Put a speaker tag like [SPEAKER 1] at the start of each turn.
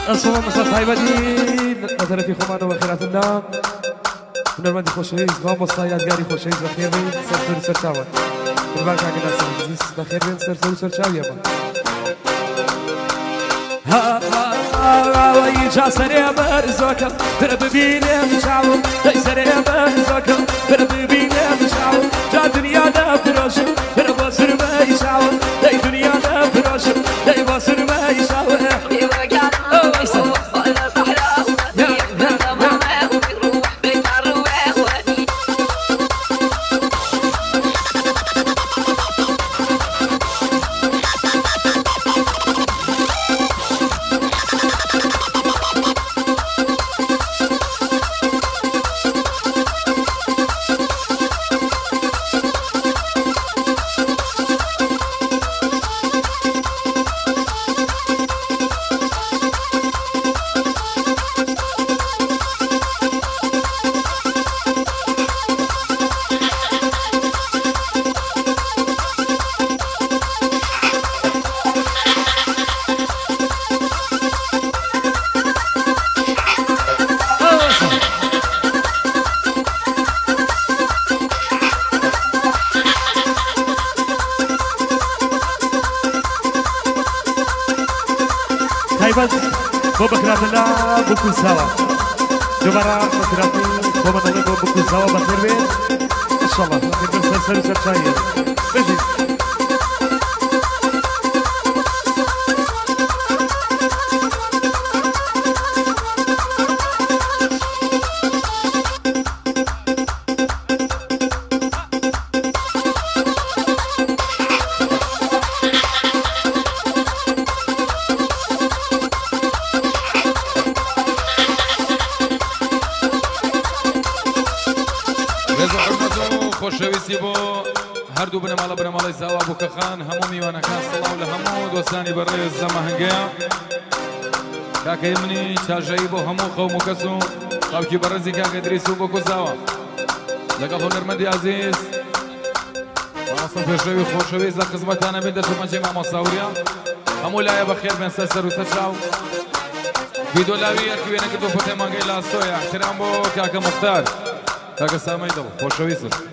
[SPEAKER 1] الصلاة مساء طيبين مثلتي خمانة وخيرات الله من المادي خوشويز غاموس طايات قاري خوشويز بخير بين سرطور سرطاوة بالباقي عقنا سرطيز بخير بين سرطور سرطاوة يا من ويجا سريع برزوكا برب بيني مشاو داي سريع برزوكا برب بيني مشاو جا دنيا دا فروش برب بصر ما يشاو داي دنيا دا فروش داي بصر ما يشاو بابا كراتنا بكل سوا جبارا كراتنا بابا بكل سوا بخير بين ان شاء الله بخير بين سلسلة شاية بيجي
[SPEAKER 2] خوشویستی بو هر دو بنمالا سوا بو کخان همو میوانه کان صلاح لهمو دوستانی برای زمهنگیا کاکای منی چاجایی بو همو قوم کسو قاوکی برزی کاکای دریسو بو کزاوا لقل هنرمندی عزیز ماماسا پیشوی خوشویز لخدمتانه بین در شمانچه ماماسا وریا همو لایه بخیر بین سر و سرچاو ویدو لاوی ارکوینه که دو فتح مانگی لاستوی احترام بو کاکا مختار کاکا سامی دو خوشویز